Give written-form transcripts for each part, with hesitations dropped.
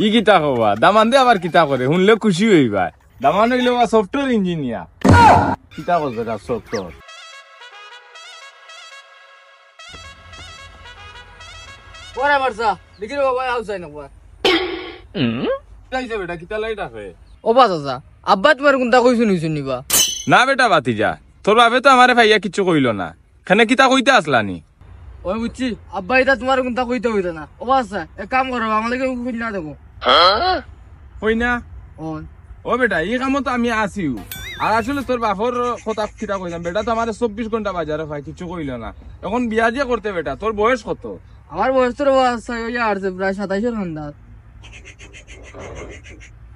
ই কিতা হবা দামান দে আবার কিতা করে শুনলে খুশি হইবা দামান হইলে সফটওয়্যার ইঞ্জিনিয়ার কিতা করবে না সফটওয়্যার ওরে মারসা দেখি রে বাবা আউসাই না বাবা যাইছে বেটা কিতা লাইট আছে ও বাস আসা আব্বা তোমার কোনটা কইছো নিছো নিবা না বেটা বাতিজা তোর বাবে তো আমারে ভাইয়া কিচ্ছু কইল না খানে কিতা কইতে আসলানি ওই বুঝছি আব্বা এটা তোমার কোনটা কইতে হইতো না ও বাস এক কাম করো আমার লাগে কই না দেখো হই না ও ও বেটা এই কামত আমি আসিও আর আসলে তোর বাপর কথা কিতা কইলাম বেটা তো আমার 24 ঘন্টা বাজারে ভাই কিছু কইল না এখন বিয়া যে করতে বেটা তোর বয়স কত আমার বয়স তো আছে ওই আসছে প্রায় 27 এর আন্দাজ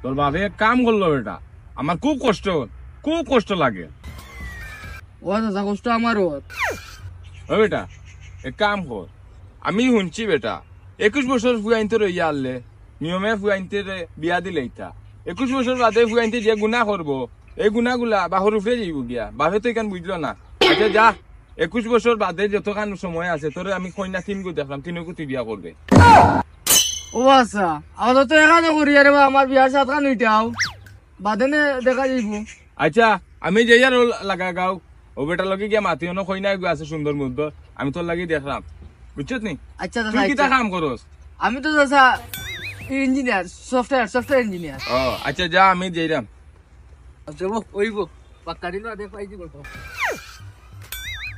তোর বাপে এক কাম করলো বেটা আমার খুব কষ্ট লাগে ও দাদা কষ্ট আমার ও বেটা এক কাম কর আমি শুনছি বেটা 21 বছর ফুয়াইনতে রইয়া আনলে নিয়মে ফুয়াইনতে বিয়া দিলে ইতা 21 বছর বাদে ফুয়াইনতে যে গুণা করবো এই গুণাগুলা বাহর উপরে যাইব গিয়া বাপে তো এখান বুঝলো না আচ্ছা যা 21 বছর বাদে যতখান সময় আছে তোর আমি কন্যা তিনগু দেখলাম তিনগু তুই বিয়া করবে ও আচ্ছা আমাদের তো এখানে করি আরে আমার বিয়ার সাথে কান উঠাও বাদেনে দেখা যাইব আচ্ছা আমি যে আর লাগা গাও ও বেটার লগে গিয়া মাতিও না কইনা আছে সুন্দর মুদ্দ আমি তোর লাগি দেখলাম বুঝছত নি আচ্ছা তুই কিতা কাম করস আমি তো দাদা ইঞ্জিনিয়ার সফটওয়্যার ইঞ্জিনিয়ার ও আচ্ছা যা আমি যাইরাম আচ্ছা ওইব পাক্কা দিন আদে পাইছি বলতো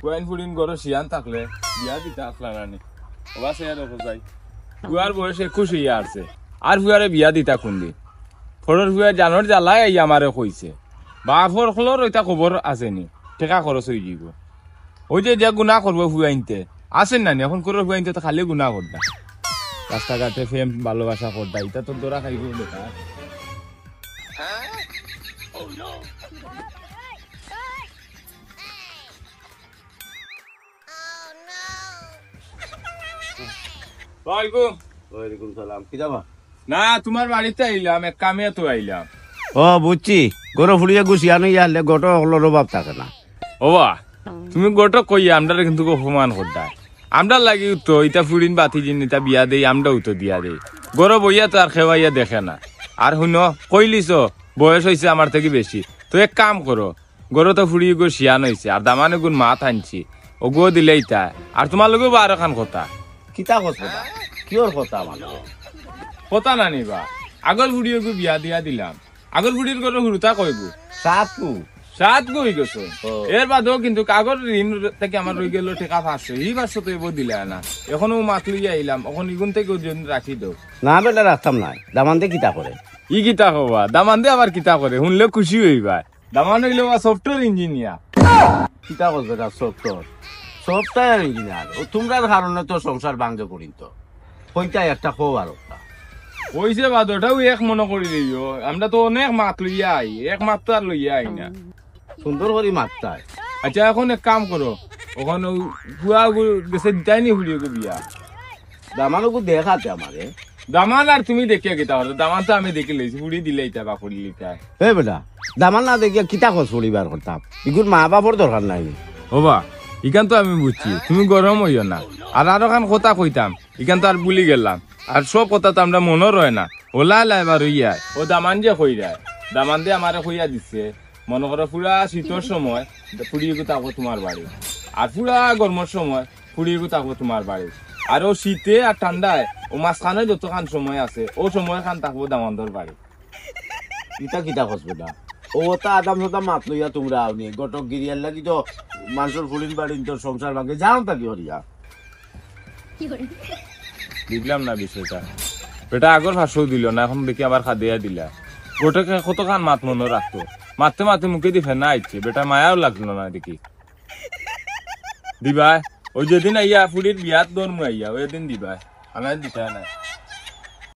কোয়েন ফুডিন গরো শিয়ান থাকলে বিয়া দিতে আসলা রানি ওবা সে আর যাই ফুয়ার বয়স 21 হইয়া আসছে আর ফুয়ারে বিয়া দিতা খুন্দি ফোড়র ফুয়া জানোর জ্বালাই এই আমারে কইছে বাপর খলর ওইটা খবর আসেনি টেকা খরচ হয়ে যাব ওই যে গুণা করবো ফুয়াইনতে আসেন না এখন করে ফুয়াইনতে তো খালি গুণা করতা রাস্তাঘাটে ফেম ভালোবাসা করতা এটা তো দৌড়া খাইব দেখা ওয়ালাইকুম সালাম কি যাবা না তোমার বাড়িতে আইলাম এক কামে তো আইলাম ও বুঝছি গরু ফুলিয়ে গুছিয়ানো ইয়ালে গোটো হলোর অভাব থাকে না ওবা তুমি গোটো কইয়া আমরা কিন্তু অপমান করতা আমরা লাগি তো ইটা ফুরিন বাতি জিন ইটা বিয়া দেই আমরাও তো দিয়া দেই গরো বইয়া তো আর খেওয়াইয়া দেখে না আর শুনো কইলিস বয়স হয়েছে আমার থেকে বেশি তো এক কাম করো গরো তো ফুড়ি গো শিয়ান হয়েছে আর দামানে গুণ মাত আনছি ও গো দিলে ইটা আর তোমার লোকেও বা আরো খান কথা কিতা কথা কিয়র কথা আমার কথা না নিবা আগল ফুড়িও গো বিয়া দিয়া দিলাম আগল ফুড়ির গরো হুরুতা কইবো সাতকু সাত গই গেছো এর বাদেও কিন্তু কাগজ ঋণ থেকে আমার রই গেল টাকা 500 এই 500 তো এবার দিলে না এখনো মাত লইয়া আইলাম এখন ইগুন থেকে রাখি দাও না বেটা রাখতাম নাই দামান দিয়ে কিতা করে ই কিতা হবা দামান দে আবার কিতা করে শুনলে খুশি হইবা দামান হইলে সফটওয়্যার ইঞ্জিনিয়ার কিতা করবে না সফটওয়্যার ইঞ্জিনিয়ার ও তোমরা কারণে তো সংসার ভাঙ্গ করিন তো কইতাই একটা খো আর ওইসে বাদটাও এক মনে করি লইও আমরা তো অনেক মাত লইয়া আই এক মাত তো আর লইয়া আই না সুন্দর করে মাত্রায় আচ্ছা এখন এক কাম করো ওখানে ফুয়া গেছে দিতাই নি ফুড়িয়ে গো বিয়া দামানকু দেখাতে আমারে দামান আর তুমি দেখিয়া গেতা হতো দামান তো আমি দেখে লইছি ফুড়ি দিলে ইটা বা ফুড়ি লিটা হে বেটা দামান না দেখিয়া কিতা খোঁজ পরিবার করতাম ইগুর মা বাপর দরকার নাই ওবা ইখান তো আমি বুঝছি তুমি গরম হইও না আর আরো খান কথা কইতাম ইখান তো আর ভুলি গেলাম আর সব কথা তো আমরা মনে রয় না ওলা এবার হইয়া ও দামান যে কই যায় দামান দিয়ে আমারে কইয়া দিচ্ছে মনে করো পুরা শীতের সময় ফুড়িয়ে থাকবো তোমার বাড়ি আর পুরা গরমের সময় ফুড়িয়ে থাকবো তোমার বাড়ি আর ও শীতে আর ঠান্ডায় ও মাঝখানে যতখান সময় আছে ও সময় খান থাকবো দামানদর বাড়ি কিতা কিতা খোঁজ বেটা ও তা আদাম সদাম মাত লইয়া তোমরা আওনি গটক গিরিয়ার লাগি তো মানুষের ফুলিন বাড়ি তোর সংসার ভাঙে জানো তা কি হরিয়া বুঝলাম না বিষয়টা বেটা আগর ভাষাও দিল না এখন দেখি আবার খাদিয়া দিলা গোটাকে কতখান মাত মনে রাখতো মারতে মারতে মুখে দিয়ে ফেনা আইছে বেটা মায়াও লাগলো না দেখি দিবা ওই যেদিন আইয়া ফুড়ির বিয়াত দৌড় আইয়া ওই দিন দিবা আমার দিতে নাই